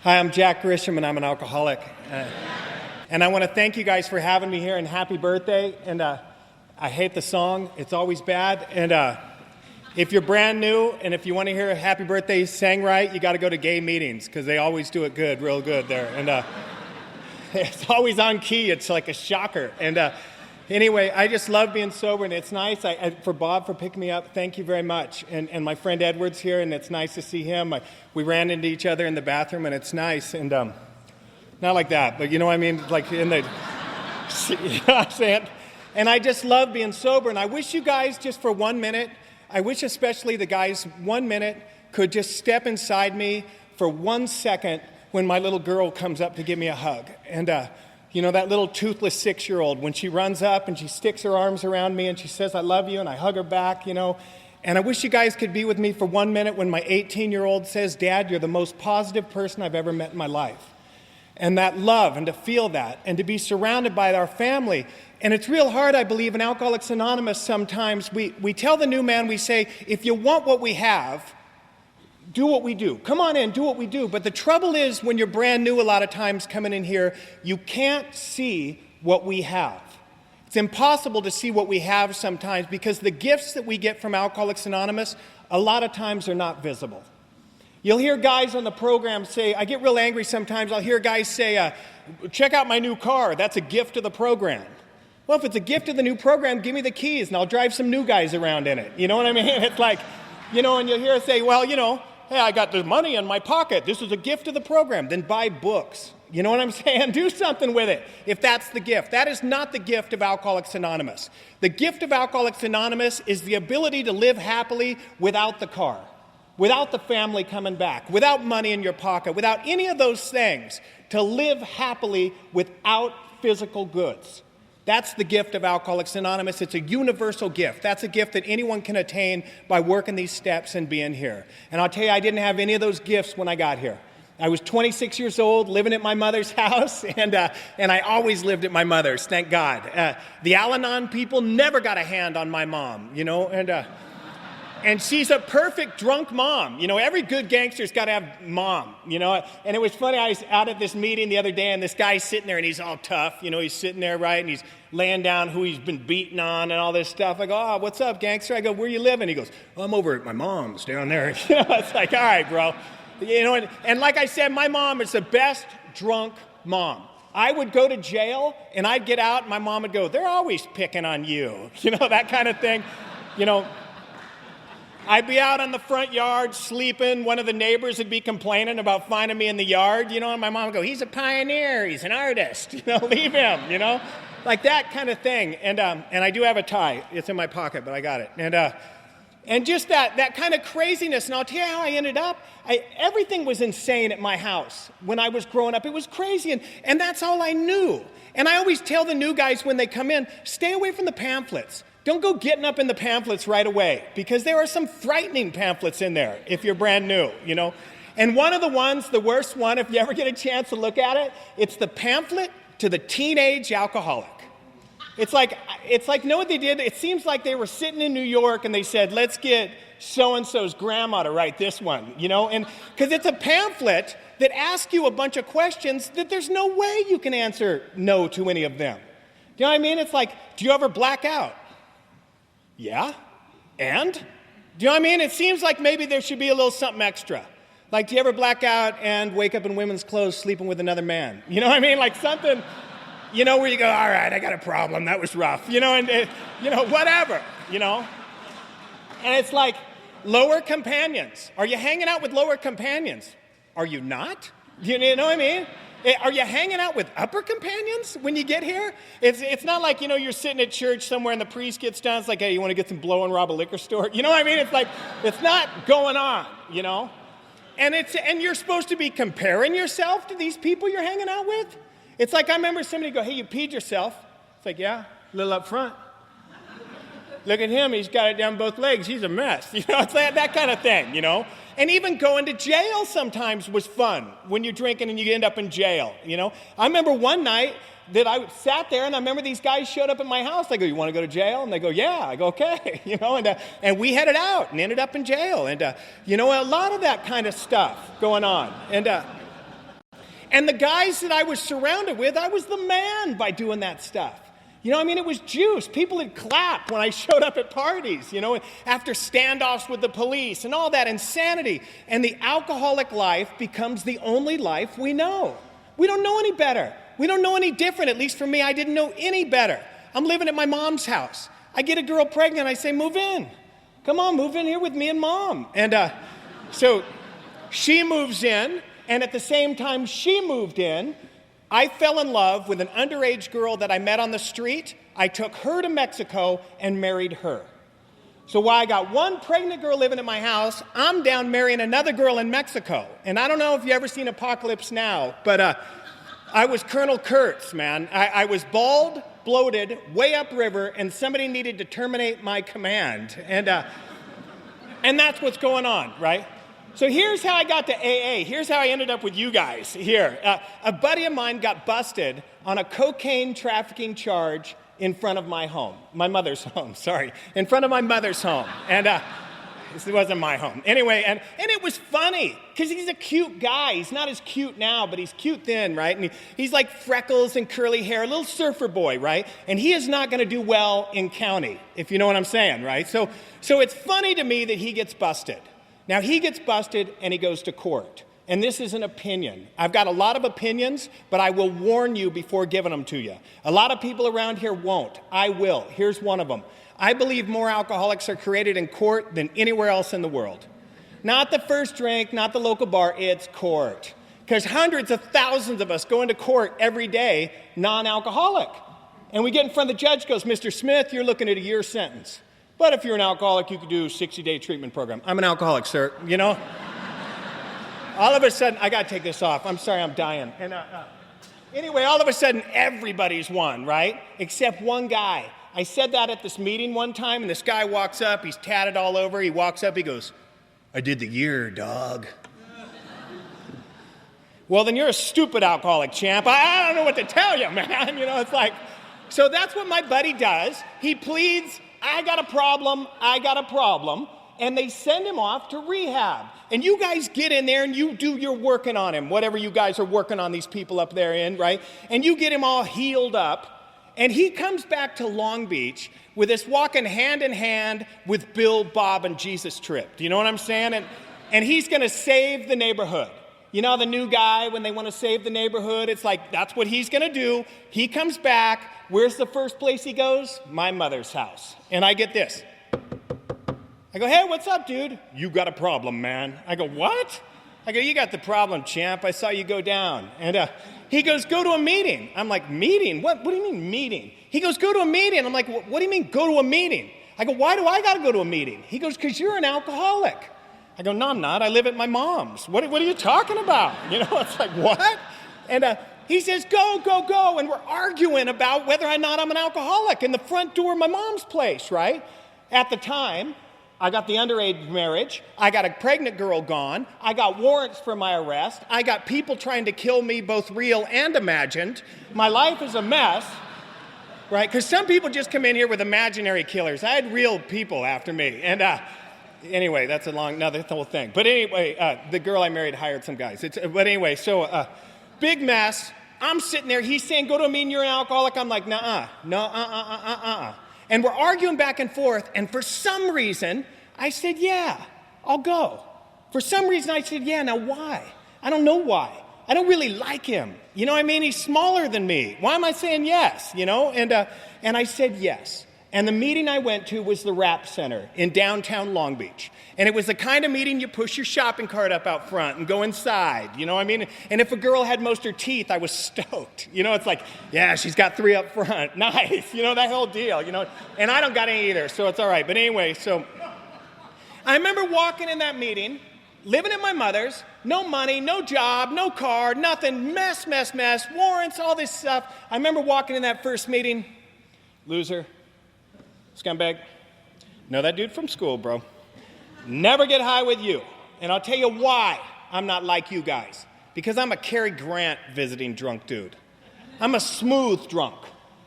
Hi, I'm Jack Grisham, and I'm an alcoholic. And I want to thank you guys for having me here, and happy birthday. And I hate the song. It's always bad. And if you're brand new, and if you want to hear a happy birthday sang right, you got to go to gay meetings, because they always do it good, real good there. And it's always on key. It's like a shocker. And anyway, I just love being sober, and it's nice. For Bob for picking me up, thank you very much. And my friend Edward's here, and it's nice to see him. We ran into each other in the bathroom, and it's nice. And not like that, but you know what I mean? Like in the, you know what I'm saying? And I just love being sober. And I wish you guys, just for 1 minute, I wish especially the guys, 1 minute, could just step inside me for 1 second when my little girl comes up to give me a hug. And you know, that little toothless 6-year-old, when she runs up and she sticks her arms around me and she says, "I love you," and I hug her back, you know. And I wish you guys could be with me for 1 minute when my 18-year-old says, "Dad, you're the most positive person I've ever met in my life." And that love, and to feel that, and to be surrounded by our family. And it's real hard, I believe, in Alcoholics Anonymous sometimes. We tell the new man, we say, if you want what we have, do what we do. Come on in, do what we do. But the trouble is, when you're brand new a lot of times coming in here, you can't see what we have. It's impossible to see what we have sometimes, because the gifts that we get from Alcoholics Anonymous, a lot of times are not visible. You'll hear guys on the program say, I get real angry sometimes, I'll hear guys say, check out my new car, that's a gift of the program. Well, if it's a gift of the new program, give me the keys and I'll drive some new guys around in it. You know what I mean? It's like, you know, and you'll hear us say, well, you know, hey, I got the money in my pocket, this is a gift of the program. Then buy books. You know what I'm saying? Do something with it, if that's the gift. That is not the gift of Alcoholics Anonymous. The gift of Alcoholics Anonymous is the ability to live happily without the car, without the family coming back, without money in your pocket, without any of those things, to live happily without physical goods. That's the gift of Alcoholics Anonymous. It's a universal gift. That's a gift that anyone can attain by working these steps and being here. And I'll tell you, I didn't have any of those gifts when I got here. I was 26 years old, living at my mother's house, and I always lived at my mother's, thank God. The Al-Anon people never got a hand on my mom, you know, and she's a perfect drunk mom. You know, every good gangster's got to have mom, you know. And it was funny, I was out at this meeting the other day, and this guy's sitting there, and he's all tough. You know, he's sitting there, right, and he's laying down who he's been beaten on and all this stuff. I go, "Oh, what's up, gangster?" I go, "Where you living?" He goes, "Oh, I'm over at my mom's down there." You know, it's like, all right, bro. You know, and like I said, my mom is the best drunk mom. I would go to jail, and I'd get out, and my mom would go, "They're always picking on you." You know, that kind of thing. You know, I'd be out on the front yard sleeping. One of the neighbors would be complaining about finding me in the yard, you know, and my mom would go, "He's a pioneer, he's an artist, you know, leave him," you know, like that kind of thing. And I do have a tie. It's in my pocket, but I got it. And just that kind of craziness. And I'll tell you how I ended up. Everything was insane at my house when I was growing up. It was crazy, and that's all I knew. And I always tell the new guys when they come in, stay away from the pamphlets. Don't go getting up in the pamphlets right away, because there are some frightening pamphlets in there if you're brand new, you know. And one of the ones, the worst one, if you ever get a chance to look at it, it's the pamphlet to the teenage alcoholic. It's like, know what they did? It seems like they were sitting in New York and they said, let's get so-and-so's grandma to write this one, you know? And because it's a pamphlet that asks you a bunch of questions that there's no way you can answer no to any of them. Do you know what I mean? It's like, do you ever black out? Yeah? And? Do you know what I mean? It seems like maybe there should be a little something extra. Like, do you ever black out and wake up in women's clothes sleeping with another man? You know what I mean? Like something, you know, where you go, all right, I got a problem. That was rough. You know, and, you know, whatever, you know? And it's like, lower companions. Are you hanging out with lower companions? Are you not? You know what I mean? Are you hanging out with upper companions when you get here? It's not like, you know, you're sitting at church somewhere and the priest gets down. It's like, hey, you want to get some blow and rob a liquor store? You know what I mean? It's like, it's not going on, you know? And you're supposed to be comparing yourself to these people you're hanging out with. It's like, I remember somebody go, hey, you peed yourself. It's like, yeah, a little up front. Look at him, he's got it down both legs. He's a mess. You know, it's like that kind of thing, you know? And even going to jail sometimes was fun when you're drinking and you end up in jail, you know? I remember one night that I sat there and I remember these guys showed up at my house. I go, you want to go to jail? And they go, yeah. I go, okay. You know, and we headed out and ended up in jail. And, you know, a lot of that kind of stuff going on. And And the guys that I was surrounded with, I was the man by doing that stuff. You know, I mean, it was juice. People would clap when I showed up at parties, you know, after standoffs with the police and all that insanity. And the alcoholic life becomes the only life we know. We don't know any better. We don't know any different. At least for me, I didn't know any better. I'm living at my mom's house. I get a girl pregnant. I say, move in. Come on, move in here with me and mom. And so she moves in. And at the same time she moved in, I fell in love with an underage girl that I met on the street. I took her to Mexico and married her. So while I got one pregnant girl living at my house, I'm down marrying another girl in Mexico. And I don't know if you've ever seen Apocalypse Now, but I was Colonel Kurtz, man. I was bald, bloated, way upriver, and somebody needed to terminate my command. And that's what's going on, right? So here's how I got to AA. Here's how I ended up with you guys here. A buddy of mine got busted on a cocaine trafficking charge in front of my home. My mother's home, sorry. In front of my mother's home. And this wasn't my home. Anyway, and it was funny, because he's a cute guy. He's not as cute now, but he's cute then, right? And he's like freckles and curly hair, a little surfer boy, right? And he is not going to do well in county, if you know what I'm saying, right? So it's funny to me that he gets busted. Now, he gets busted and he goes to court. And this is an opinion. I've got a lot of opinions, but I will warn you before giving them to you. A lot of people around here won't. I will. Here's one of them. I believe more alcoholics are created in court than anywhere else in the world. Not the first drink, not the local bar, it's court. Because hundreds of thousands of us go into court every day, non-alcoholic. And we get in front of the judge, goes, Mr. Smith, you're looking at a year sentence. But if you're an alcoholic, you could do a 60-day treatment program. I'm an alcoholic, sir, you know? All of a sudden, I got to take this off. I'm sorry, I'm dying. And anyway, all of a sudden, everybody's won, right? Except one guy. I said that at this meeting one time, and this guy walks up. He's tatted all over. He walks up. He goes, I did the year, dog. Well, then you're a stupid alcoholic, champ. I don't know what to tell you, man. You know, it's like, so that's what my buddy does. He pleads, I got a problem, and they send him off to rehab. And you guys get in there and you do your working on him, whatever you guys are working on these people up there in, right? And you get him all healed up, and he comes back to Long Beach with us walking hand in hand with Bill, Bob, and Jesus Trip. Do you know what I'm saying? And he's going to save the neighborhood. You know, the new guy, when they want to save the neighborhood, it's like, that's what he's going to do. He comes back. Where's the first place he goes? My mother's house. And I get this. I go, hey, what's up, dude? You got a problem, man. I go, what? I go, you got the problem, champ. I saw you go down. And he goes, go to a meeting. I'm like, meeting? What do you mean, meeting? He goes, go to a meeting. I'm like, what do you mean, go to a meeting? I go, why do I got to go to a meeting? He goes, because you're an alcoholic. I go, no, I'm not. I live at my mom's. What are you talking about? You know, it's like, what? And he says, go, go, go. And we're arguing about whether or not I'm an alcoholic in the front door of my mom's place, right? At the time, I got the underage marriage. I got a pregnant girl gone. I got warrants for my arrest. I got people trying to kill me, both real and imagined. My life is a mess, right? Because some people just come in here with imaginary killers. I had real people after me. And anyway, that's another whole thing. But anyway, the girl I married hired some guys. But anyway, so big mess. I'm sitting there. He's saying, go to a meeting, you're an alcoholic. I'm like, no. And we're arguing back and forth. And for some reason, I said, yeah, I'll go. For some reason, I said, yeah. Now, why? I don't know why. I don't really like him. You know what I mean? He's smaller than me. Why am I saying yes? You know? And I said yes. And the meeting I went to was the Rap Center in downtown Long Beach. And it was the kind of meeting you push your shopping cart up out front and go inside, you know what I mean? And if a girl had most of her teeth, I was stoked. You know, it's like, yeah, she's got 3 up front. Nice, you know, that whole deal, you know. And I don't got any either, so it's all right. But anyway, so I remember walking in that meeting, living at my mother's, no money, no job, no car, nothing, mess, warrants, all this stuff. I remember walking in that first meeting, loser. Scumbag. Know that dude from school, bro. Never get high with you. And I'll tell you why I'm not like you guys. Because I'm a Cary Grant visiting drunk dude. I'm a smooth drunk.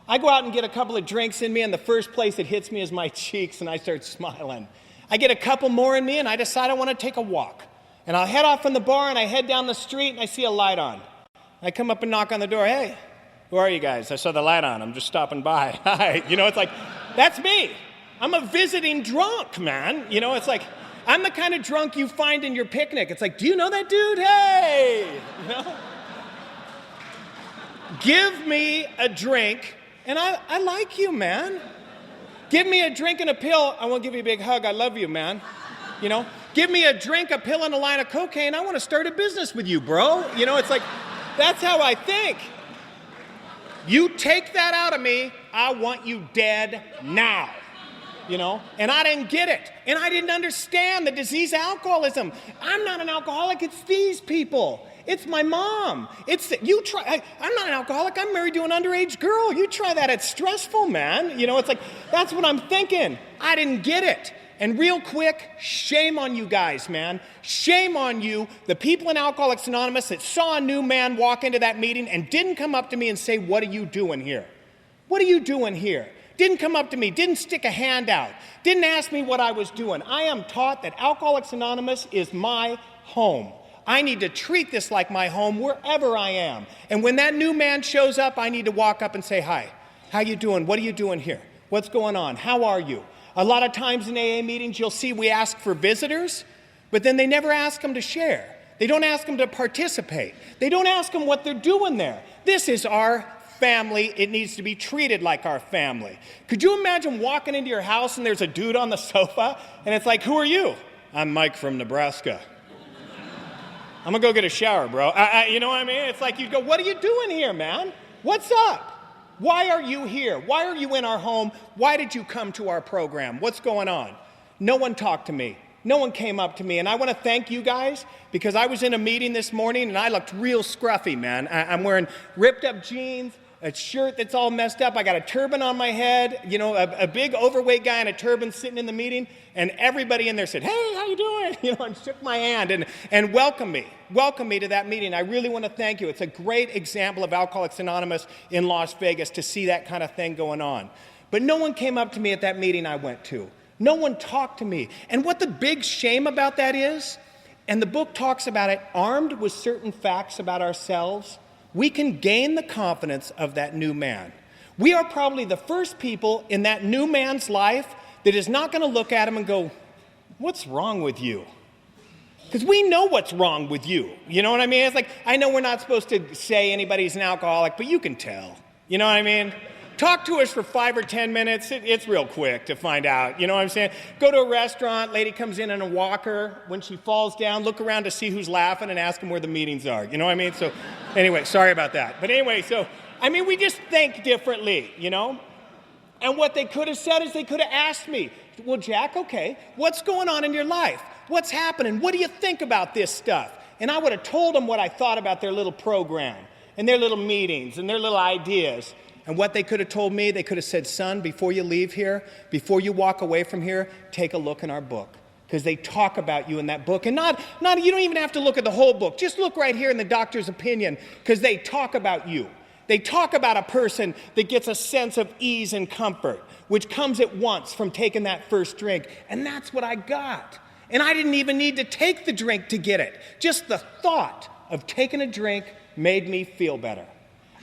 I go out and get a couple of drinks in me, and the first place it hits me is my cheeks, and I start smiling. I get a couple more in me, and I decide I want to take a walk. And I'll head off from the bar, and I head down the street, and I see a light on. I come up and knock on the door. Hey, who are you guys? I saw the light on. I'm just stopping by. Hi. It's like, that's me. I'm a visiting drunk, man. It's like, I'm the kind of drunk you find in your picnic. It's like, do you know that dude? Hey! Give me a drink, and I like you, man. Give me a drink and a pill, I won't give you a big hug. I love you, man. Give me a drink, a pill, and a line of cocaine. I want to start a business with you, bro. It's like, that's how I think. You take that out of me, I want you dead now. And I didn't get it. And I didn't understand the disease of alcoholism. I'm not an alcoholic, it's these people. It's my mom. I'm not an alcoholic, I'm married to an underage girl. You try that, it's stressful, man. It's like, that's what I'm thinking. I didn't get it. And real quick, shame on you guys, man. Shame on you, the people in Alcoholics Anonymous that saw a new man walk into that meeting and didn't come up to me and say, what are you doing here? What are you doing here? Didn't come up to me, didn't stick a hand out, didn't ask me what I was doing. I am taught that Alcoholics Anonymous is my home. I need to treat this like my home wherever I am. And when that new man shows up, I need to walk up and say, hi, how you doing? What are you doing here? What's going on? How are you? A lot of times in AA meetings, you'll see we ask for visitors, but then they never ask them to share. They don't ask them to participate. They don't ask them what they're doing there. This is our family. It needs to be treated like our family. Could you imagine walking into your house and there's a dude on the sofa and it's like, who are you? I'm Mike from Nebraska. I'm gonna go get a shower, bro. You know what I mean? It's like you go, what are you doing here, man? What's up? Why are you here? Why are you in our home? Why did you come to our program? What's going on? No one talked to me. No one came up to me, and I want to thank you guys because I was in a meeting this morning and I looked real scruffy, man. I'm wearing ripped up jeans, a shirt that's all messed up. I got a turban on my head, a big overweight guy in a turban sitting in the meeting, and everybody in there said, hey, how you doing? And shook my hand and welcomed me to that meeting. I really want to thank you. It's a great example of Alcoholics Anonymous in Las Vegas to see that kind of thing going on. But no one came up to me at that meeting I went to. No one talked to me. And what the big shame about that is, and the book talks about it, armed with certain facts about ourselves, we can gain the confidence of that new man. We are probably the first people in that new man's life that is not going to look at him and go, what's wrong with you? Because we know what's wrong with you. You know what I mean? It's like, I know we're not supposed to say anybody's an alcoholic, but you can tell. You know what I mean? Talk to us for 5 or 10 minutes. It's real quick to find out. You know what I'm saying? Go to a restaurant, lady comes in a walker. When she falls down, look around to see who's laughing and ask them where the meetings are. You know what I mean? So anyway, sorry about that. But anyway, we just think differently, And what they could have said is they could have asked me, well, Jack, okay, what's going on in your life? What's happening? What do you think about this stuff? And I would have told them what I thought about their little program and their little meetings and their little ideas. And what they could have told me, they could have said, son, before you leave here, before you walk away from here, take a look in our book. Because they talk about you in that book. And not you don't even have to look at the whole book. Just look right here in the doctor's opinion, because they talk about you. They talk about a person that gets a sense of ease and comfort, which comes at once from taking that first drink. And that's what I got. And I didn't even need to take the drink to get it. Just the thought of taking a drink made me feel better.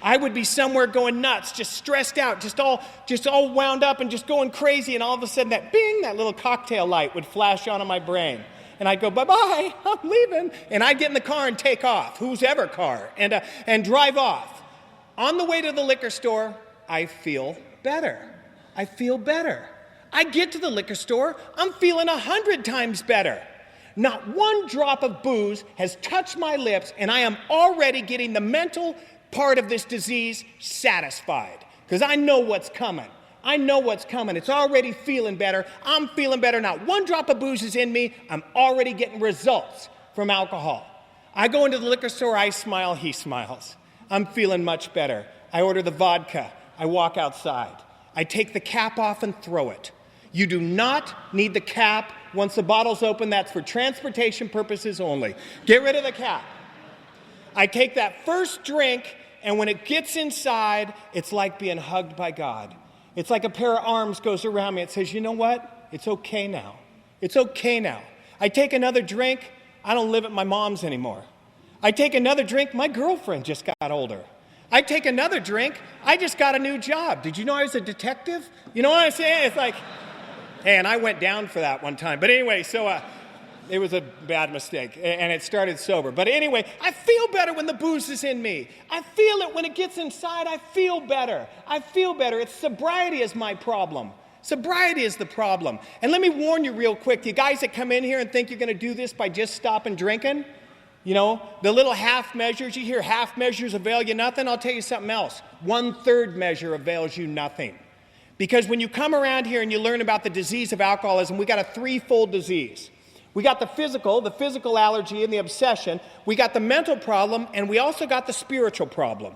I would be somewhere going nuts, just stressed out, just all wound up and just going crazy, and all of a sudden that bing, that little cocktail light would flash onto my brain. And I'd go, bye-bye, I'm leaving. And I'd get in the car and take off, whose ever car, and drive off. On the way to the liquor store, I feel better. I feel better. I get to the liquor store, I'm feeling 100 times better. Not one drop of booze has touched my lips, and I am already getting the mental part of this disease satisfied, because I know what's coming. I know what's coming. It's already feeling better. I'm feeling better. Not one drop of booze is in me. I'm already getting results from alcohol. I go into the liquor store. I smile. He smiles. I'm feeling much better. I order the vodka. I walk outside. I take the cap off and throw it. You do not need the cap. Once the bottle's open, that's for transportation purposes only. Get rid of the cap. I take that first drink, and when it gets inside, it's like being hugged by God. It's like a pair of arms goes around me. It says, you know what? It's okay now. It's okay now. I take another drink. I don't live at my mom's anymore. I take another drink, my girlfriend just got older. I take another drink, I just got a new job. Did you know I was a detective? You know what I'm saying? It's like, hey, and I went down for that one time. But anyway, so it was a bad mistake, and it started sober. But anyway, I feel better when the booze is in me. I feel it when it gets inside. I feel better. I feel better. It's sobriety is my problem. Sobriety is the problem. And let me warn you real quick, you guys that come in here and think you're going to do this by just stopping drinking, you know, the little half measures, you hear half measures avail you nothing. I'll tell you something else. 1/3 measure avails you nothing. Because when you come around here and you learn about the disease of alcoholism, we got a threefold disease. We got the physical allergy and the obsession. We got the mental problem, and we also got the spiritual problem.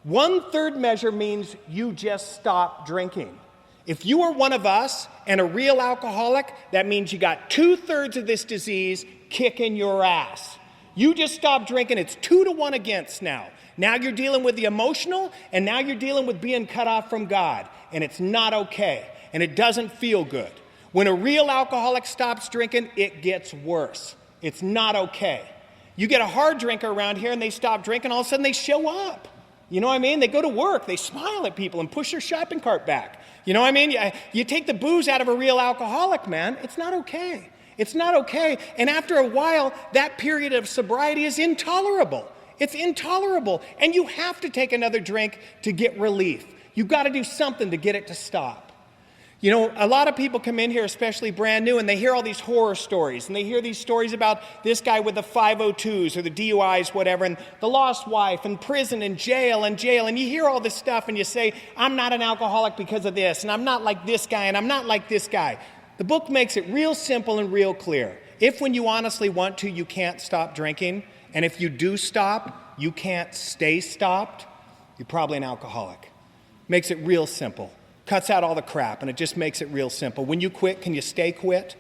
1/3 measure means you just stop drinking. If you are one of us and a real alcoholic, that means you got 2/3 of this disease kicking your ass. You just stop drinking, it's 2-1 against now. Now you're dealing with the emotional, and now you're dealing with being cut off from God. And it's not okay, and it doesn't feel good. When a real alcoholic stops drinking, it gets worse. It's not okay. You get a hard drinker around here and they stop drinking, all of a sudden they show up. You know what I mean? They go to work, they smile at people and push their shopping cart back. You know what I mean? You take the booze out of a real alcoholic, man, it's not okay. It's not okay. And after a while, that period of sobriety is intolerable. It's intolerable. And you have to take another drink to get relief. You've got to do something to get it to stop. You know, a lot of people come in here, especially brand new, and they hear all these horror stories. And they hear these stories about this guy with the 502s or the DUIs, whatever, and the lost wife, and prison, and jail. And you hear all this stuff, and you say, I'm not an alcoholic because of this, and I'm not like this guy, and I'm not like this guy. The book makes it real simple and real clear. If when you honestly want to, you can't stop drinking, and if you do stop, you can't stay stopped, you're probably an alcoholic. Makes it real simple. Cuts out all the crap, and it just makes it real simple. When you quit, can you stay quit?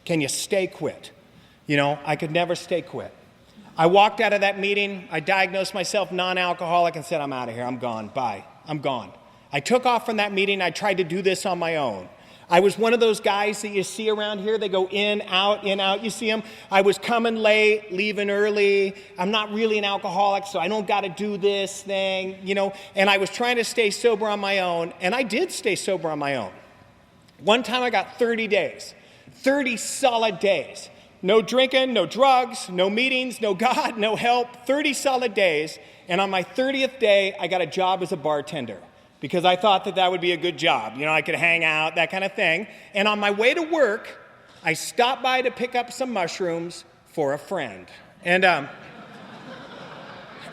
Can you stay quit? You know, I could never stay quit. I walked out of that meeting, I diagnosed myself non-alcoholic and said, I'm out of here, I'm gone, bye, I'm gone. I took off from that meeting, I tried to do this on my own. I was one of those guys that you see around here, they go in, out, you see them. I was coming late, leaving early. I'm not really an alcoholic, so I don't got to do this thing, you know. And I was trying to stay sober on my own, and I did stay sober on my own. One time I got 30 days, 30 solid days. No drinking, no drugs, no meetings, no God, no help, 30 solid days. And on my 30th day, I got a job as a bartender. Because I thought that would be a good job. You know, I could hang out, that kind of thing. And on my way to work, I stopped by to pick up some mushrooms for a friend. And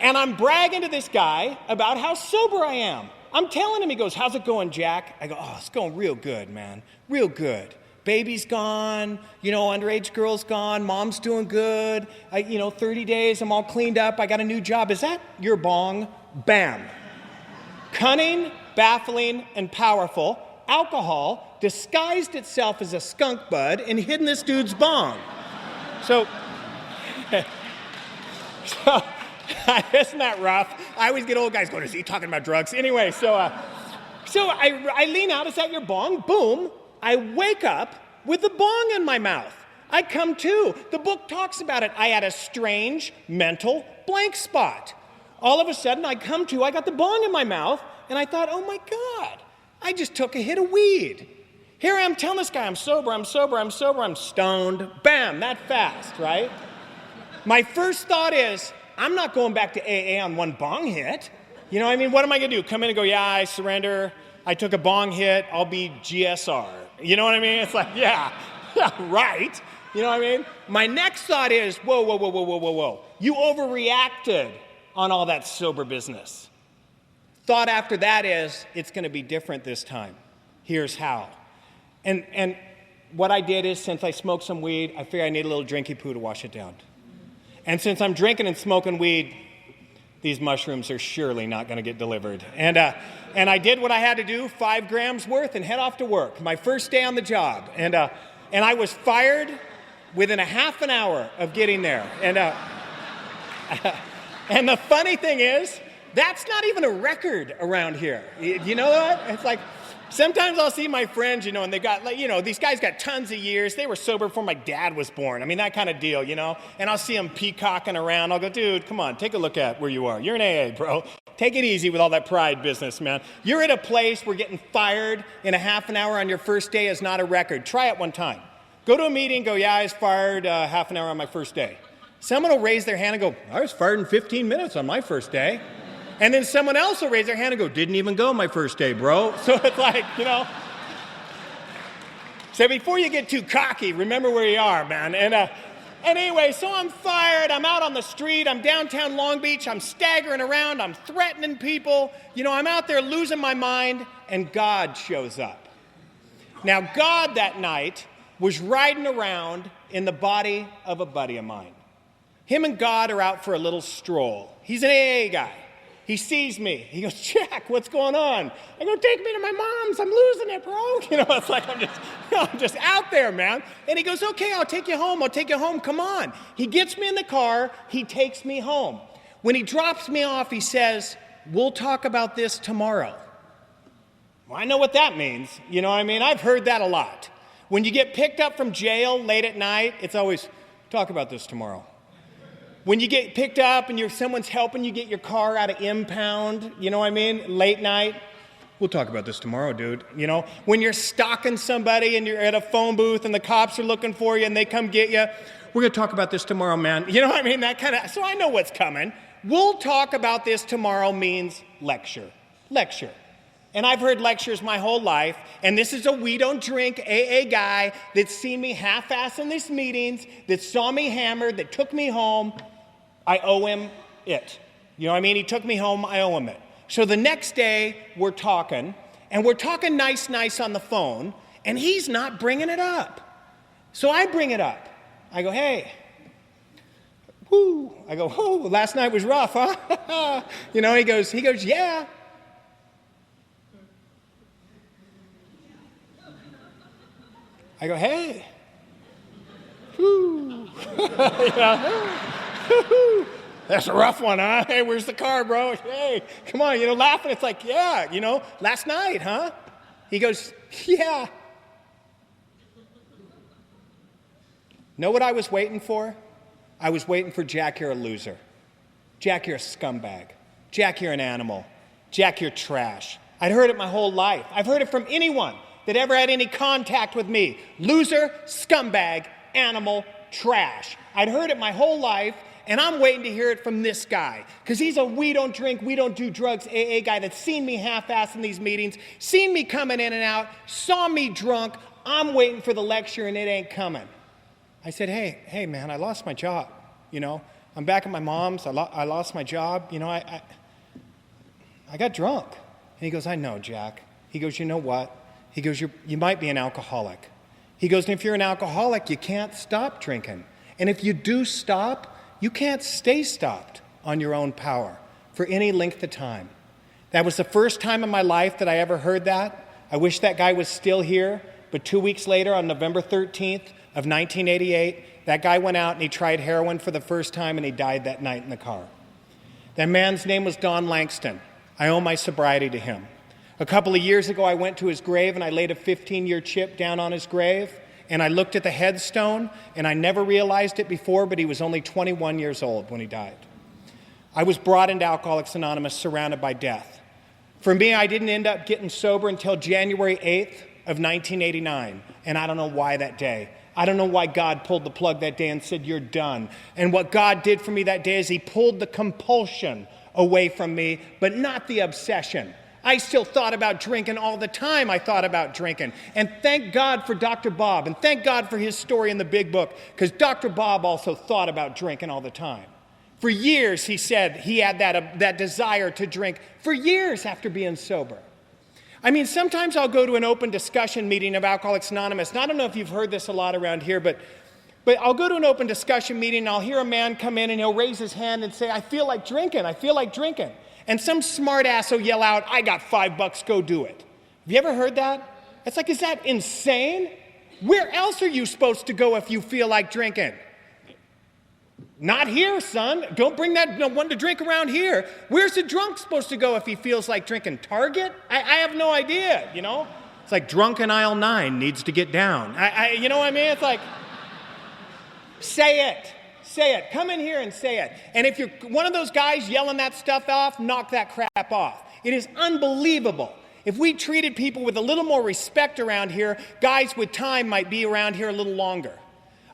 I'm bragging to this guy about how sober I am. I'm telling him, he goes, how's it going, Jack? I go, oh, it's going real good, man. Real good. Baby's gone, you know, underage girl's gone, mom's doing good. 30 days, I'm all cleaned up, I got a new job. Is that your bong? Bam. Cunning, baffling, and powerful, alcohol disguised itself as a skunk bud and hidden this dude's bong. So isn't that rough? I always get old guys going, is he talking about drugs? Anyway, so I lean out, is that your bong? Boom. I wake up with the bong in my mouth. I come to. The book talks about it. I had a strange mental blank spot. All of a sudden, I come to, I got the bong in my mouth, and I thought, oh my God, I just took a hit of weed. Here I am telling this guy, I'm sober, I'm stoned. Bam, that fast, right? My first thought is, I'm not going back to AA on one bong hit. You know what I mean? What am I going to do? Come in and go, yeah, I surrender. I took a bong hit. I'll be GSR. You know what I mean? It's like, yeah, right. You know what I mean? My next thought is, whoa. You overreacted on all that sober business. Thought after that is, it's going to be different this time. Here's how. And what I did is, since I smoked some weed, I figured I need a little drinky poo to wash it down. And since I'm drinking and smoking weed, these mushrooms are surely not going to get delivered. And I did what I had to do, 5 grams worth, and head off to work. My first day on the job. And I was fired within a half an hour of getting there. And the funny thing is, that's not even a record around here. You know what? It's like, Sometimes I'll see my friends, and they got, these guys got tons of years. They were sober before my dad was born. I mean, that kind of deal, And I'll see them peacocking around. I'll go, dude, come on, take a look at where you are. You're in AA, bro. Take it easy with all that pride business, man. You're at a place where getting fired in a half an hour on your first day is not a record. Try it one time. Go to a meeting, go, yeah, I was fired half an hour on my first day. Someone will raise their hand and go, I was fired in 15 minutes on my first day. And then someone else will raise their hand and go, didn't even go my first day, bro. So it's like, So before you get too cocky, remember where you are, man. And anyway, so I'm fired. I'm out on the street. I'm downtown Long Beach. I'm staggering around. I'm threatening people. I'm out there losing my mind. And God shows up. Now, God that night was riding around in the body of a buddy of mine. Him and God are out for a little stroll. He's an AA guy. He sees me. He goes, Jack, what's going on? I go, take me to my mom's. I'm losing it, bro. It's like I'm just out there, man. And he goes, okay, I'll take you home. I'll take you home. Come on. He gets me in the car. He takes me home. When he drops me off, he says, we'll talk about this tomorrow. Well, I know what that means. You know what I mean? I've heard that a lot. When you get picked up from jail late at night, it's always, talk about this tomorrow. When you get picked up and someone's helping you get your car out of impound, late night, we'll talk about this tomorrow, dude. When you're stalking somebody and you're at a phone booth and the cops are looking for you and they come get you, we're going to talk about this tomorrow, man. That kind of, so I know what's coming. We'll talk about this tomorrow means lecture. And I've heard lectures my whole life, and this is a we don't drink AA guy that's seen me half-ass in these meetings, that saw me hammered, that took me home. I owe him it. He took me home, I owe him it. So the next day, we're talking, and we're talking nice on the phone, and he's not bringing it up. So I bring it up. I go, hey. Whoo. I go, whoo, last night was rough, huh? He goes, yeah. I go, hey. Whoo. That's a rough one, huh? Hey, where's the car, bro? Hey, come on, laughing. It's like, yeah, last night, huh? He goes, yeah. Know what I was waiting for? I was waiting for Jack, you're a loser. Jack, you're a scumbag. Jack, you're an animal. Jack, you're trash. I'd heard it my whole life. I've heard it from anyone that ever had any contact with me. Loser, scumbag, animal, trash. I'd heard it my whole life, and I'm waiting to hear it from this guy. Because he's a we don't drink, we don't do drugs AA guy that's seen me half-ass in these meetings, seen me coming in and out, saw me drunk. I'm waiting for the lecture, and it ain't coming. I said, hey, man, I lost my job. I'm back at my mom's. I lost my job. I got drunk. And he goes, I know, Jack. He goes, you know what? He goes, you might be an alcoholic. He goes, and if you're an alcoholic, you can't stop drinking. And if you do stop, you can't stay stopped on your own power for any length of time. That was the first time in my life that I ever heard that. I wish that guy was still here. But 2 weeks later, on November 13th of 1988, that guy went out and he tried heroin for the first time and he died that night in the car. That man's name was Don Langston. I owe my sobriety to him. A couple of years ago, I went to his grave and I laid a 15-year chip down on his grave. And I looked at the headstone, and I never realized it before, but he was only 21 years old when he died. I was brought into Alcoholics Anonymous surrounded by death. For me, I didn't end up getting sober until January 8th of 1989, and I don't know why that day. I don't know why God pulled the plug that day and said, you're done. And what God did for me that day is he pulled the compulsion away from me, but not the obsession. I still thought about drinking all the time. I thought about drinking. And thank God for Dr. Bob, and thank God for his story in the big book, because Dr. Bob also thought about drinking all the time. For years, he said he had that desire to drink for years after being sober. I mean, sometimes I'll go to an open discussion meeting of Alcoholics Anonymous, and I don't know if you've heard this a lot around here, but I'll go to an open discussion meeting, and I'll hear a man come in, and he'll raise his hand and say, I feel like drinking. And some smart ass will yell out, I got $5, go do it. Have you ever heard that? It's like, is that insane? Where else are you supposed to go if you feel like drinking? Not here, son. Don't bring that one to drink around here. Where's the drunk supposed to go if he feels like drinking? Target? I have no idea, It's like drunken aisle 9 needs to get down. You know what I mean? It's like, say it. Say it. Come in here and say it. And if you're one of those guys yelling that stuff off, knock that crap off. It is unbelievable. If we treated people with a little more respect around here, guys with time might be around here a little longer.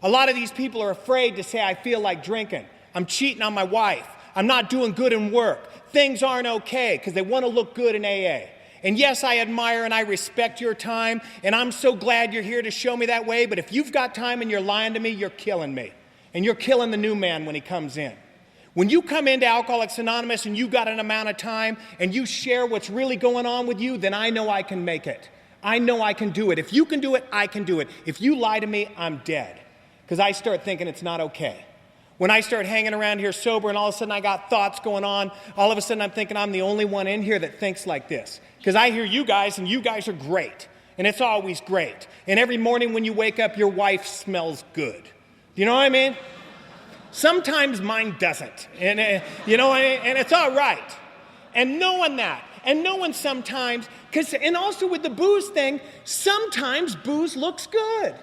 A lot of these people are afraid to say, I feel like drinking. I'm cheating on my wife. I'm not doing good in work. Things aren't okay, because they want to look good in AA. And yes, I admire and I respect your time, and I'm so glad you're here to show me that way, but if you've got time and you're lying to me, you're killing me. And you're killing the new man when he comes in. When you come into Alcoholics Anonymous and you've got an amount of time and you share what's really going on with you, then I know I can make it. I know I can do it. If you can do it, I can do it. If you lie to me, I'm dead. Because I start thinking it's not okay. When I start hanging around here sober and all of a sudden I got thoughts going on, all of a sudden I'm thinking I'm the only one in here that thinks like this. Because I hear you guys and you guys are great. And it's always great. And every morning when you wake up, your wife smells good. You know what I mean? Sometimes mine doesn't, and you know, and it's all right. And knowing that, and knowing sometimes, and also with the booze thing, sometimes booze looks good.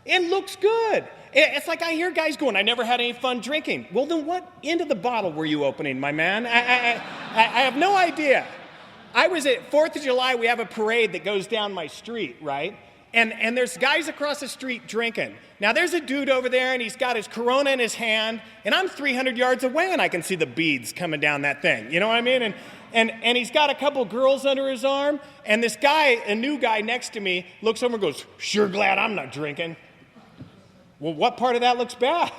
It looks good. It's like I hear guys going, I never had any fun drinking. Well, then what end of the bottle were you opening, my man? I have no idea. I was at 4th of July, we have a parade that goes down my street, right? And there's guys across the street drinking. Now, there's a dude over there, and he's got his Corona in his hand, and I'm 300 yards away, and I can see the beads coming down that thing. You know what I mean? And he's got a couple girls under his arm, and this guy, a new guy next to me, looks over and goes, sure glad I'm not drinking. Well, what part of that looks bad?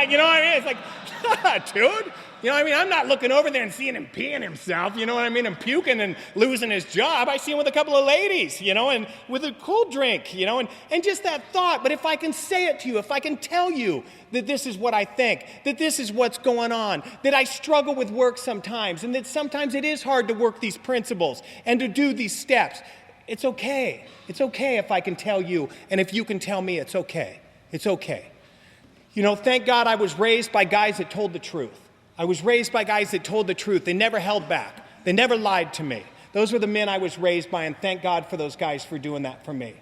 You know what I mean? It's like, dude, you know what I mean? I'm not looking over there and seeing him peeing himself, you know what I mean, and puking and losing his job. I see him with a couple of ladies, you know, and with a cold drink, you know, and just that thought. But if I can say it to you, if I can tell you that this is what I think, that this is what's going on, that I struggle with work sometimes, and that sometimes it is hard to work these principles and to do these steps, it's okay. It's okay if I can tell you, and if you can tell me, it's okay. It's okay. You know, thank God I was raised by guys that told the truth. I was raised by guys that told the truth. They never held back. They never lied to me. Those were the men I was raised by, and thank God for those guys for doing that for me.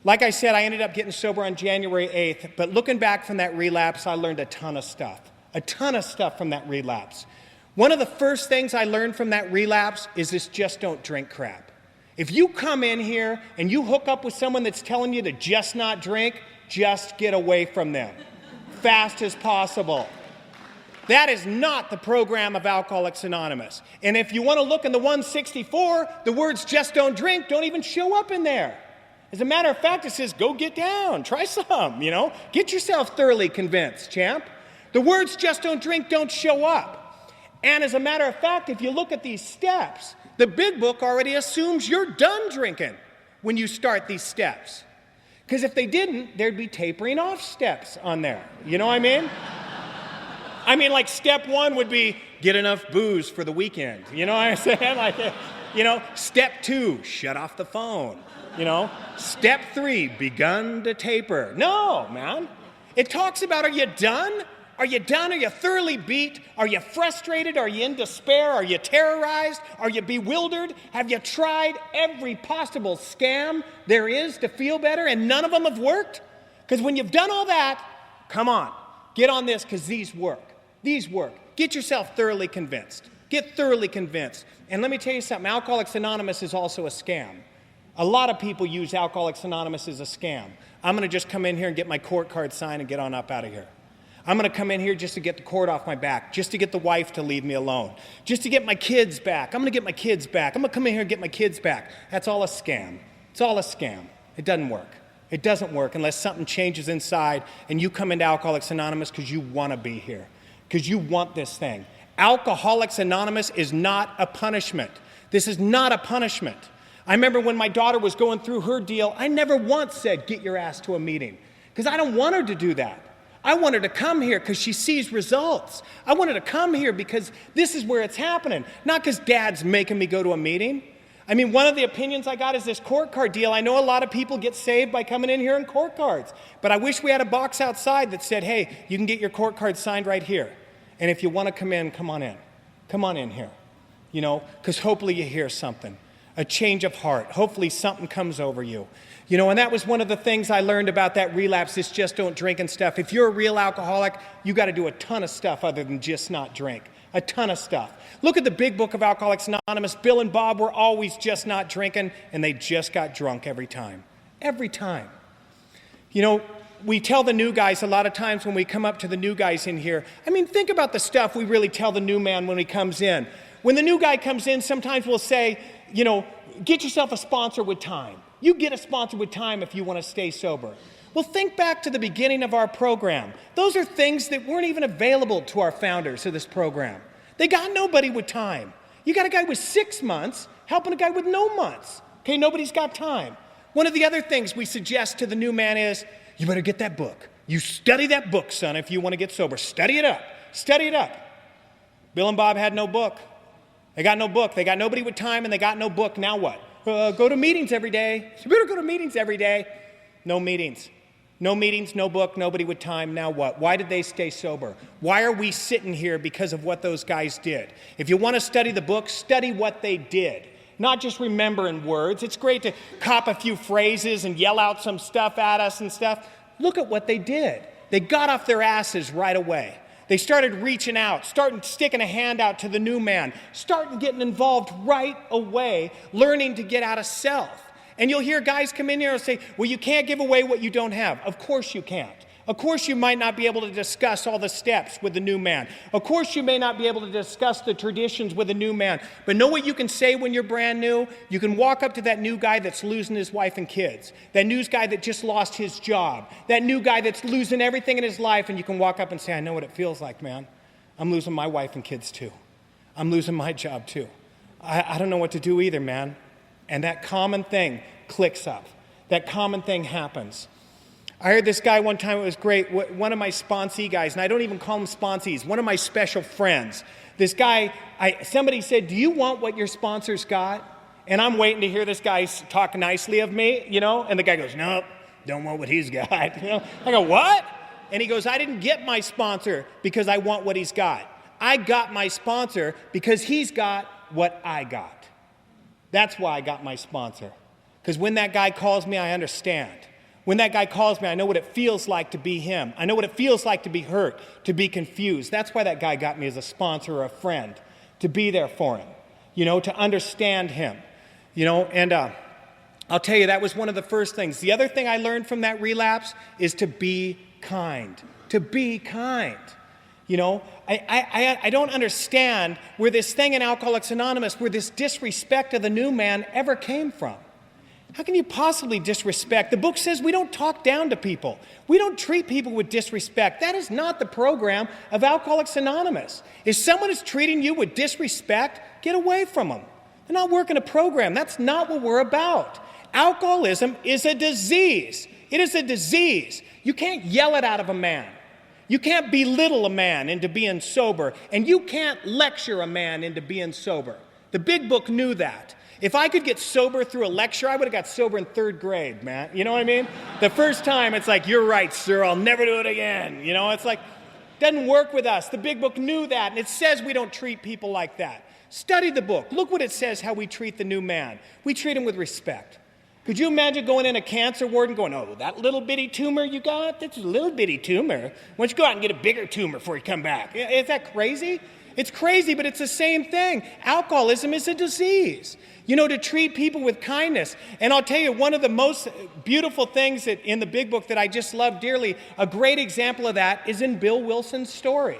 Like I said, I ended up getting sober on January 8th, but looking back from that relapse, I learned a ton of stuff from that relapse. One of the first things I learned from that relapse is this just don't drink crap. If you come in here and you hook up with someone that's telling you to just not drink, just get away from them fast as possible. That is not the program of Alcoholics Anonymous. And if you want to look in the 164, the words just don't drink don't even show up in there. As a matter of fact, it says, go get down, try some, you know. Get yourself thoroughly convinced, champ. The words just don't drink don't show up. And as a matter of fact, if you look at these steps, the big book already assumes you're done drinking when you start these steps. Because if they didn't, there'd be tapering off steps on there. You know what I mean? I mean, like step 1 would be get enough booze for the weekend. You know what I'm saying? Like, you know, step 2, shut off the phone. You know, step 3, begun to taper. No, man. It talks about, are you done? Are you done? Are you thoroughly beat? Are you frustrated? Are you in despair? Are you terrorized? Are you bewildered? Have you tried every possible scam there is to feel better and none of them have worked? Because when you've done all that, come on, get on this because these work. These work. Get yourself thoroughly convinced. Get thoroughly convinced. And let me tell you something, Alcoholics Anonymous is also a scam. A lot of people use Alcoholics Anonymous as a scam. I'm going to just come in here and get my court card signed and get on up out of here. I'm going to come in here just to get the cord off my back, just to get the wife to leave me alone, just to get my kids back. I'm going to get my kids back. I'm going to come in here and get my kids back. That's all a scam. It's all a scam. It doesn't work. It doesn't work unless something changes inside and you come into Alcoholics Anonymous because you want to be here, because you want this thing. Alcoholics Anonymous is not a punishment. This is not a punishment. I remember when my daughter was going through her deal, I never once said, get your ass to a meeting, because I don't want her to do that. I want her to come here because she sees results. I want her to come here because this is where it's happening, not because Dad's making me go to a meeting. I mean, one of the opinions I got is this court card deal. I know a lot of people get saved by coming in here in court cards, but I wish we had a box outside that said, hey, you can get your court card signed right here. And if you want to come in, come on in. Come on in here, you know, because hopefully you hear something. a change of heart. Hopefully something comes over you. You know, and that was one of the things I learned about that relapse is just don't drink and stuff. If you're a real alcoholic, you got to do a ton of stuff other than just not drink. A ton of stuff. Look at the big book of Alcoholics Anonymous. Bill and Bob were always just not drinking, and they just got drunk every time. Every time. You know, we tell the new guys a lot of times when we come up to the new guys in here, I mean, think about the stuff we really tell the new man when he comes in. When the new guy comes in, sometimes we'll say, you know, get yourself a sponsor with time. You get a sponsor with time if you want to stay sober. Well, think back to the beginning of our program. Those are things that weren't even available to our founders of this program. They got nobody with time. You got a guy with 6 months helping a guy with no months. Okay, nobody's got time. One of the other things we suggest to the new man is, you better get that book. You study that book, son, if you want to get sober. Study it up. Study it up. Bill and Bob had no book. They got no book. They got nobody with time, and they got no book. Now what? Go to meetings every day. You better go to meetings every day. No meetings. No meetings, no book, nobody with time. Now what? Why did they stay sober? Why are we sitting here because of what those guys did? If you want to study the book, study what they did. Not just remember in words. It's great to cop a few phrases and yell out some stuff at us and stuff. Look at what they did. They got off their asses right away. They started reaching out, starting sticking a hand out to the new man, starting getting involved right away, learning to get out of self. And you'll hear guys come in here and say, well, you can't give away what you don't have. Of course you can't. Of course you might not be able to discuss all the steps with the new man. Of course you may not be able to discuss the traditions with the new man. But know what you can say when you're brand new? You can walk up to that new guy that's losing his wife and kids. That new guy that just lost his job. That new guy that's losing everything in his life. And you can walk up and say, I know what it feels like, man. I'm losing my wife and kids too. I'm losing my job too. I don't know what to do either, man. And that common thing clicks up. That common thing happens. I heard this guy one time, it was great, one of my sponsee guys, and I don't even call them sponsees, one of my special friends. This guy, somebody said, do you want what your sponsors got? And I'm waiting to hear this guy talk nicely of me, you know, and the guy goes, nope, don't want what he's got. You know? I go, what? And he goes, I didn't get my sponsor because I want what he's got. I got my sponsor because he's got what I got. That's why I got my sponsor. Because when that guy calls me, I understand. When that guy calls me, I know what it feels like to be him. I know what it feels like to be hurt, to be confused. That's why that guy got me as a sponsor or a friend, to be there for him, you know, to understand him, you know. And I'll tell you, that was one of the first things. The other thing I learned from that relapse is to be kind, to be kind. You know, I don't understand where this thing in Alcoholics Anonymous, where this disrespect of the new man ever came from. How can you possibly disrespect? The book says we don't talk down to people. We don't treat people with disrespect. That is not the program of Alcoholics Anonymous. If someone is treating you with disrespect, get away from them. They're not working a program. That's not what we're about. Alcoholism is a disease. It is a disease. You can't yell it out of a man. You can't belittle a man into being sober, and you can't lecture a man into being sober. The big book knew that. If I could get sober through a lecture, I would have got sober in 3rd grade, man. You know what I mean? The first time, it's like, you're right, sir, I'll never do it again. You know, it's like, doesn't work with us. The big book knew that, and it says we don't treat people like that. Study the book. Look what it says, how we treat the new man. We treat him with respect. Could you imagine going in a cancer ward and going, oh, that little bitty tumor you got? That's a little bitty tumor. Why don't you go out and get a bigger tumor before you come back? Is that crazy? It's crazy, but it's the same thing. Alcoholism is a disease. You know, to treat people with kindness. And I'll tell you, one of the most beautiful things that in the big book that I just love dearly, a great example of that is in Bill Wilson's story.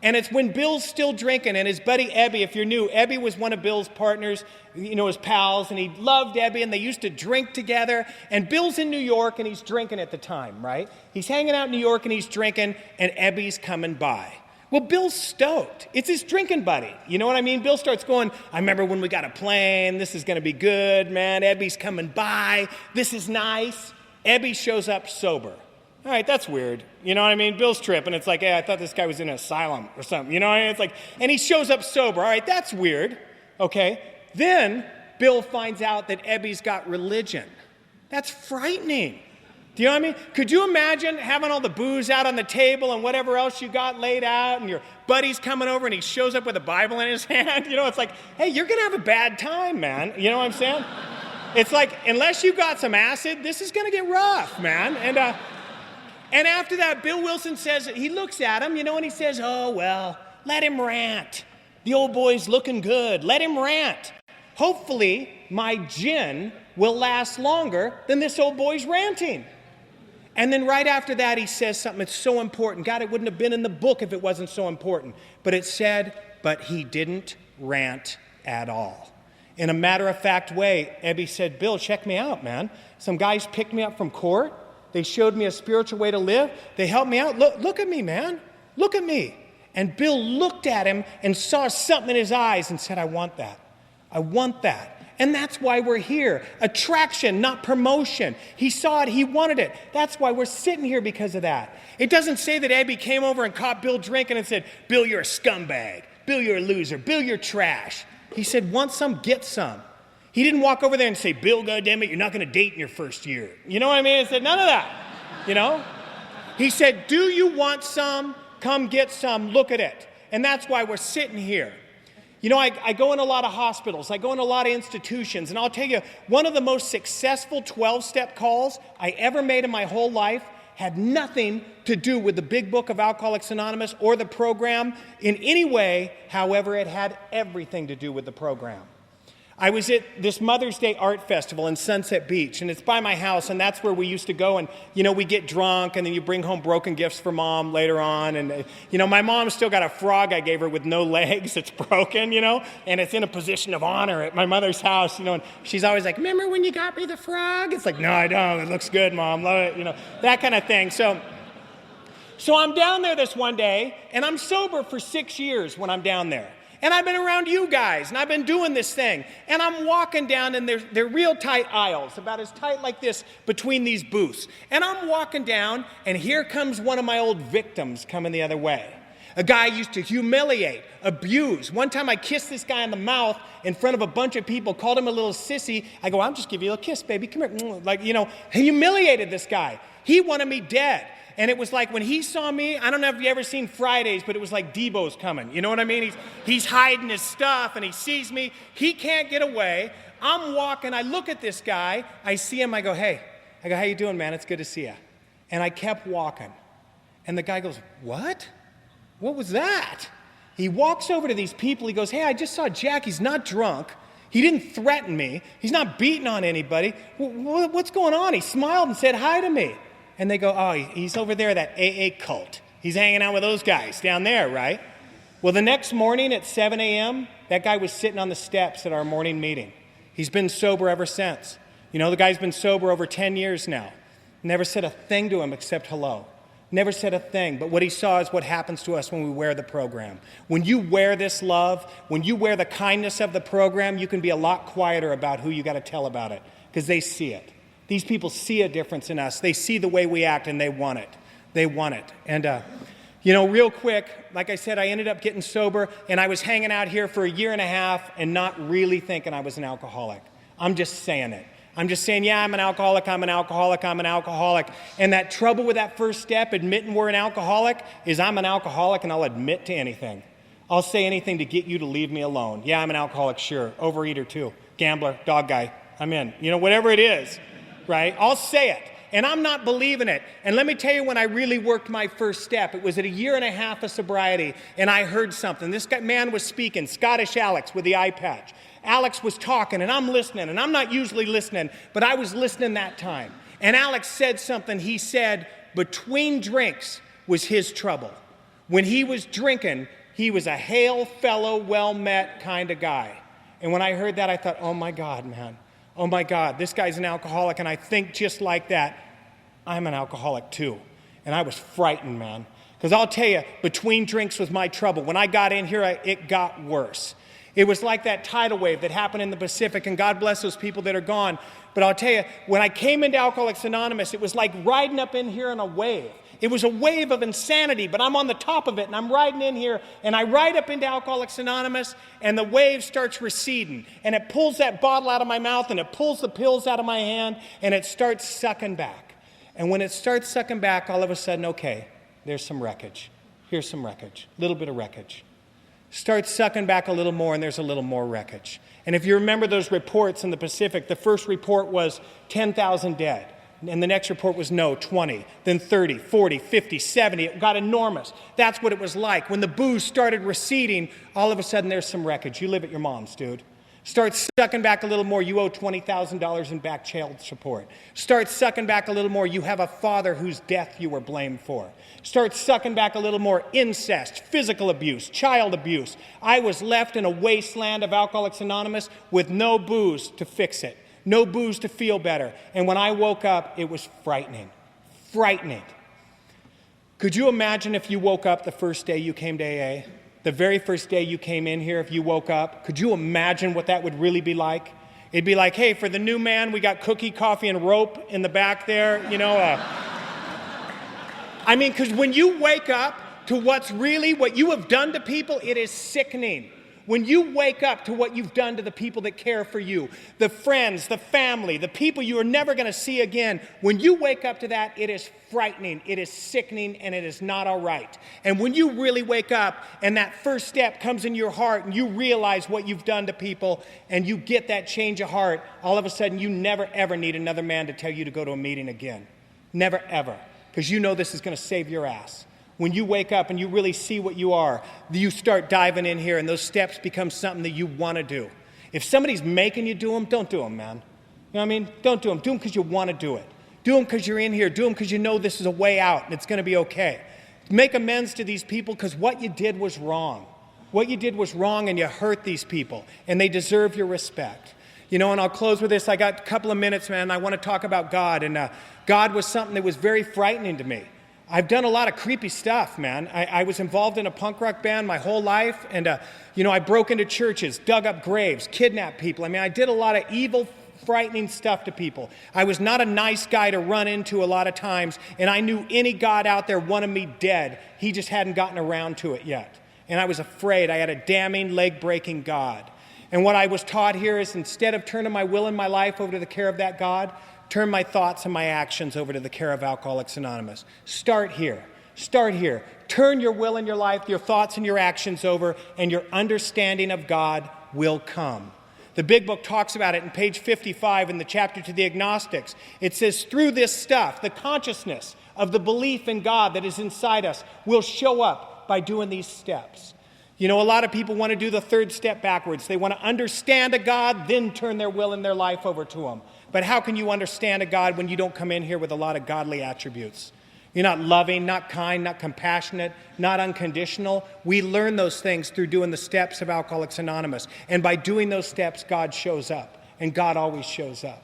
And it's when Bill's still drinking, and his buddy Ebby, if you're new, Ebby was one of Bill's partners, you know, his pals, and he loved Ebby, and they used to drink together. And Bill's in New York, and he's drinking at the time, right? He's hanging out in New York, and he's drinking, and Ebby's coming by. Well, Bill's stoked. It's his drinking buddy. You know what I mean? Bill starts going, I remember when we got a plane. This is going to be good, man. Ebby's coming by. This is nice. Ebby shows up sober. All right, that's weird. You know what I mean? Bill's tripping. It's like, hey, I thought this guy was in an asylum or something. You know what I mean? It's like, and he shows up sober. All right, that's weird. Okay. Then Bill finds out that Ebby's got religion. That's frightening. Do you know what I mean? Could you imagine having all the booze out on the table and whatever else you got laid out, and your buddy's coming over and he shows up with a Bible in his hand? It's like, hey, you're going to have a bad time, man. You know what I'm saying? It's like, unless you got some acid, this is going to get rough, man. And after that, Bill Wilson says, he looks at him, and he says, oh, well, let him rant. The old boy's looking good. Let him rant. Hopefully, my gin will last longer than this old boy's ranting. And then right after that, he says something that's so important. God, it wouldn't have been in the book if it wasn't so important. But it said, but he didn't rant at all. In a matter-of-fact way, Ebby said, Bill, check me out, man. Some guys picked me up from court. They showed me a spiritual way to live. They helped me out. Look at me, man. Look at me. And Bill looked at him and saw something in his eyes and said, I want that. I want that. And that's why we're here. Attraction, not promotion. He saw it. He wanted it. That's why we're sitting here, because of that. It doesn't say that Abby came over and caught Bill drinking and said, Bill, you're a scumbag. Bill, you're a loser. Bill, you're trash. He said, want some, get some. He didn't walk over there and say, Bill, goddammit, you're not going to date in your first year. You know what I mean? He said, none of that. He said, do you want some? Come get some. Look at it. And that's why we're sitting here. I go in a lot of hospitals. I go in a lot of institutions. And I'll tell you, one of the most successful 12-step calls I ever made in my whole life had nothing to do with the Big Book of Alcoholics Anonymous or the program in any way. However, it had everything to do with the program. I was at this Mother's Day art festival in Sunset Beach, and it's by my house, and that's where we used to go, and, we get drunk, and then you bring home broken gifts for Mom later on, and, my mom's still got a frog I gave her with no legs. It's broken, and it's in a position of honor at my mother's house, and she's always like, remember when you got me the frog? It's like, no, I don't. It looks good, Mom. Love it, that kind of thing. So I'm down there this one day, and I'm sober for 6 years when I'm down there. And I've been around you guys, and I've been doing this thing. And I'm walking down, and they're real tight aisles, about as tight like this between these booths. And I'm walking down, and here comes one of my old victims coming the other way. A guy I used to humiliate, abuse. One time I kissed this guy in the mouth in front of a bunch of people, called him a little sissy. I go, I'll just give you a little kiss, baby. Come here. Humiliated this guy. He wanted me dead. And it was like when he saw me, I don't know if you've ever seen Fridays, but it was like Debo's coming. You know what I mean? He's hiding his stuff, and he sees me. He can't get away. I'm walking. I look at this guy. I see him. I go, hey. I go, how you doing, man? It's good to see you. And I kept walking. And the guy goes, what? What was that? He walks over to these people. He goes, hey, I just saw Jack. He's not drunk. He didn't threaten me. He's not beating on anybody. What's going on? He smiled and said hi to me. And they go, oh, he's over there, that AA cult. He's hanging out with those guys down there, right? Well, the next morning at 7 a.m., that guy was sitting on the steps at our morning meeting. He's been sober ever since. The guy's been sober over 10 years now. Never said a thing to him except hello. Never said a thing. But what he saw is what happens to us when we wear the program. When you wear this love, when you wear the kindness of the program, you can be a lot quieter about who you got to tell about it, because they see it. These people see a difference in us. They see the way we act, and they want it. They want it. And, real quick, like I said, I ended up getting sober, and I was hanging out here for 1.5 years and not really thinking I was an alcoholic. I'm just saying it. I'm just saying, yeah, I'm an alcoholic, I'm an alcoholic, I'm an alcoholic. And that trouble with that first step, admitting we're an alcoholic, is I'm an alcoholic, and I'll admit to anything. I'll say anything to get you to leave me alone. Yeah, I'm an alcoholic, sure. Overeater, too. Gambler, dog guy, I'm in. Whatever it is. Right? I'll say it. And I'm not believing it. And let me tell you when I really worked my first step. It was at 1.5 years of sobriety, and I heard something. This man was speaking, Scottish Alex with the eye patch. Alex was talking, and I'm listening, and I'm not usually listening, but I was listening that time. And Alex said something. He said between drinks was his trouble. When he was drinking, he was a hail fellow, well-met kind of guy. And when I heard that, I thought, oh, my God, man. Oh, my God, this guy's an alcoholic, and I think just like that, I'm an alcoholic, too. And I was frightened, man, because I'll tell you, between drinks was my trouble. When I got in here, it got worse. It was like that tidal wave that happened in the Pacific, and God bless those people that are gone. But I'll tell you, when I came into Alcoholics Anonymous, it was like riding up in here on a wave. It was a wave of insanity, but I'm on the top of it, and I'm riding in here, and I ride up into Alcoholics Anonymous, and the wave starts receding, and it pulls that bottle out of my mouth, and it pulls the pills out of my hand, and it starts sucking back. And when it starts sucking back, all of a sudden, okay, there's some wreckage. Here's some wreckage, a little bit of wreckage. Starts sucking back a little more, and there's a little more wreckage. And if you remember those reports in the Pacific, the first report was 10,000 dead. And the next report was 20, then 30, 40, 50, 70. It got enormous. That's what it was like. When the booze started receding, all of a sudden there's some wreckage. You live at your mom's, dude. Start sucking back a little more. You owe $20,000 in back child support. Start sucking back a little more. You have a father whose death you were blamed for. Start sucking back a little more. Incest, physical abuse, child abuse. I was left in a wasteland of Alcoholics Anonymous with no booze to fix it. No booze to feel better. And when I woke up, it was frightening. Frightening. Could you imagine if you woke up the first day you came to AA? The very first day you came in here, if you woke up, could you imagine what that would really be like? It'd be like, hey, for the new man, we got cookie, coffee, and rope in the back there, I mean, because when you wake up to what you have done to people, it is sickening. When you wake up to what you've done to the people that care for you, the friends, the family, the people you are never going to see again, when you wake up to that, it is frightening, it is sickening, and it is not all right. And when you really wake up and that first step comes in your heart and you realize what you've done to people and you get that change of heart, all of a sudden you never ever need another man to tell you to go to a meeting again. Never ever. Because you know this is going to save your ass. When you wake up and you really see what you are, you start diving in here and those steps become something that you want to do. If somebody's making you do them, don't do them, man. You know what I mean? Don't do them. Do them because you want to do it. Do them because you're in here. Do them because you know this is a way out and it's going to be okay. Make amends to these people because what you did was wrong. What you did was wrong and you hurt these people and they deserve your respect. And I'll close with this. I got a couple of minutes, man. I want to talk about God. And God was something that was very frightening to me. I've done a lot of creepy stuff, man. I was involved in a punk rock band my whole life. And, I broke into churches, dug up graves, kidnapped people. I mean, I did a lot of evil, frightening stuff to people. I was not a nice guy to run into a lot of times. And I knew any God out there wanted me dead. He just hadn't gotten around to it yet. And I was afraid. I had a damning, leg-breaking God. And what I was taught here is instead of turning my will and my life over to the care of that God, turn my thoughts and my actions over to the care of Alcoholics Anonymous. Start here. Start here. Turn your will and your life, your thoughts and your actions over, and your understanding of God will come. The Big Book talks about it in page 55 in the chapter to the agnostics. It says, through this stuff, the consciousness of the belief in God that is inside us will show up by doing these steps. A lot of people want to do the third step backwards. They want to understand a God, then turn their will and their life over to Him. But how can you understand a God when you don't come in here with a lot of godly attributes? You're not loving, not kind, not compassionate, not unconditional. We learn those things through doing the steps of Alcoholics Anonymous. And by doing those steps, God shows up. And God always shows up.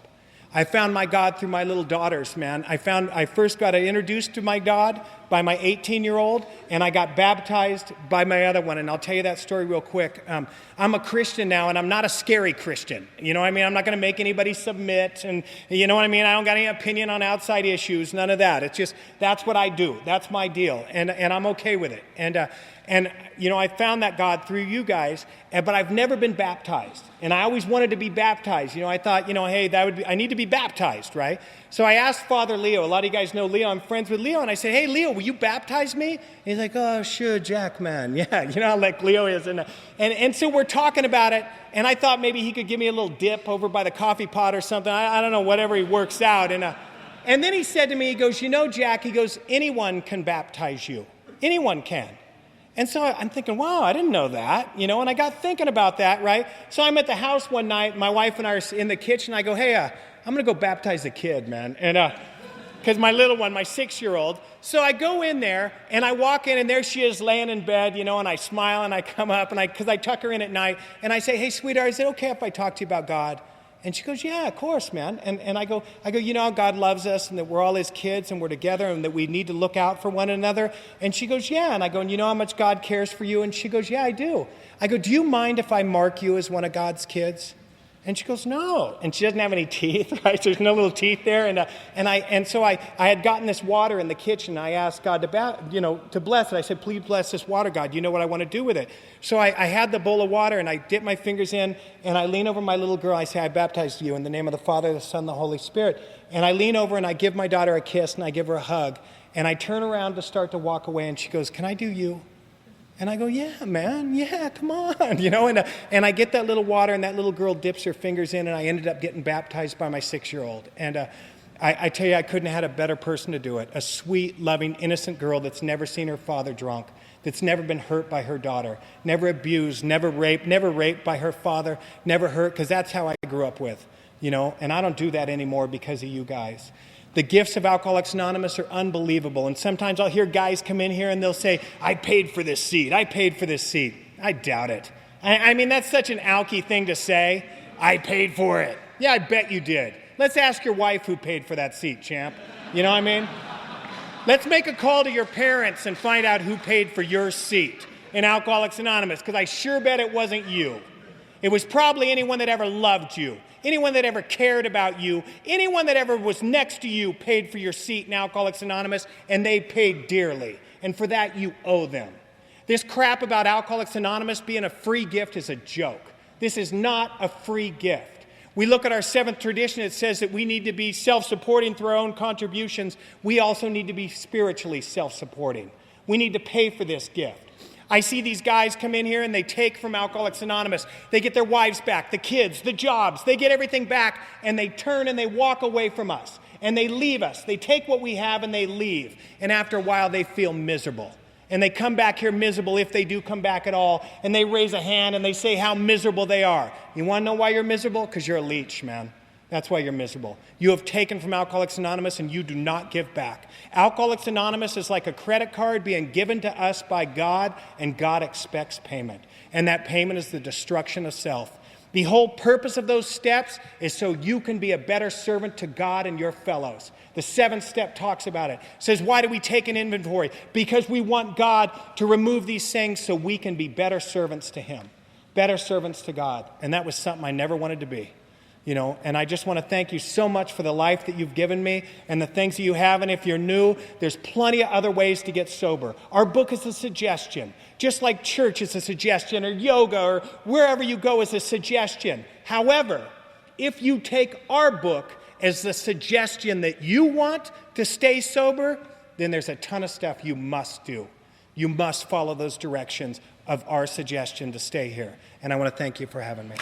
I found my God through my little daughters, man. I first got introduced to my God by my 18-year-old, and I got baptized by my other one. And I'll tell you that story real quick. I'm a Christian now, and I'm not a scary Christian. You know what I mean? I'm not going to make anybody submit, and you know what I mean? I don't got any opinion on outside issues, none of that. It's just, that's what I do. That's my deal, and I'm okay with it. And I found that God through you guys, but I've never been baptized. And I always wanted to be baptized. I thought, hey, I need to be baptized, right? So I asked Father Leo. A lot of you guys know Leo. I'm friends with Leo. And I said, hey, Leo, will you baptize me? And he's like, oh, sure, Jack, man. Yeah, like Leo is. And so we're talking about it. And I thought maybe he could give me a little dip over by the coffee pot or something. I don't know, whatever he works out. And then he said to me, he goes, Jack, he goes, anyone can baptize you. Anyone can. And so I'm thinking, wow, I didn't know that, and I got thinking about that, right? So I'm at the house one night, my wife and I are in the kitchen, I go, hey, I'm going to go baptize the kid, man, and because my little one, my 6-year-old, so I go in there, and I walk in, and there she is laying in bed, and I smile, and I come up, and because I tuck her in at night, and I say, hey, sweetheart, is it okay if I talk to you about God? And she goes, yeah, of course, man. And I go, God loves us and that we're all His kids and we're together and that we need to look out for one another. And she goes, yeah. And I go, and you know how much God cares for you? And she goes, yeah, I do. I go, do you mind if I mark you as one of God's kids? And she goes, no. And she doesn't have any teeth, right? There's no little teeth there. And so I had gotten this water in the kitchen. I asked God to bless it. I said, please bless this water, God. You know what I want to do with it. So I had the bowl of water, and I dipped my fingers in, and I lean over my little girl. I say, I baptize you in the name of the Father, the Son, and the Holy Spirit. And I lean over, and I give my daughter a kiss, and I give her a hug. And I turn around to start to walk away, and she goes, can I do you? And I go, yeah, man, yeah, come on, and I get that little water, and that little girl dips her fingers in, and I ended up getting baptized by my 6-year-old. And I tell you, I couldn't have had a better person to do it. A sweet, loving, innocent girl that's never seen her father drunk, that's never been hurt by her daughter, never abused, never raped by her father, never hurt, because that's how I grew up with, and I don't do that anymore because of you guys. The gifts of Alcoholics Anonymous are unbelievable. And sometimes I'll hear guys come in here and they'll say, I paid for this seat. I paid for this seat. I doubt it. I mean, that's such an alky thing to say. I paid for it. Yeah, I bet you did. Let's ask your wife who paid for that seat, champ. You know what I mean? Let's make a call to your parents and find out who paid for your seat in Alcoholics Anonymous, because I sure bet it wasn't you. It was probably anyone that ever loved you. Anyone that ever cared about you, anyone that ever was next to you paid for your seat in Alcoholics Anonymous, and they paid dearly. And for that, you owe them. This crap about Alcoholics Anonymous being a free gift is a joke. This is not a free gift. We look at our 7th tradition, it says that we need to be self-supporting through our own contributions. We also need to be spiritually self-supporting. We need to pay for this gift. I see these guys come in here and they take from Alcoholics Anonymous. They get their wives back, the kids, the jobs. They get everything back, and they turn and they walk away from us. And they leave us. They take what we have and they leave. And after a while, they feel miserable. And they come back here miserable, if they do come back at all. And they raise a hand and they say how miserable they are. You want to know why you're miserable? Because you're a leech, man. That's why you're miserable. You have taken from Alcoholics Anonymous and you do not give back. Alcoholics Anonymous is like a credit card being given to us by God, and God expects payment. And that payment is the destruction of self. The whole purpose of those steps is so you can be a better servant to God and your fellows. The 7th step talks about it. It says, why do we take an inventory? Because we want God to remove these things so we can be better servants to Him. Better servants to God. And that was something I never wanted to be. And I just want to thank you so much for the life that you've given me and the things that you have. And if you're new, there's plenty of other ways to get sober. Our book is a suggestion. Just like church is a suggestion, or yoga, or wherever you go is a suggestion. However, if you take our book as the suggestion that you want to stay sober, then there's a ton of stuff you must do. You must follow those directions of our suggestion to stay here. And I want to thank you for having me.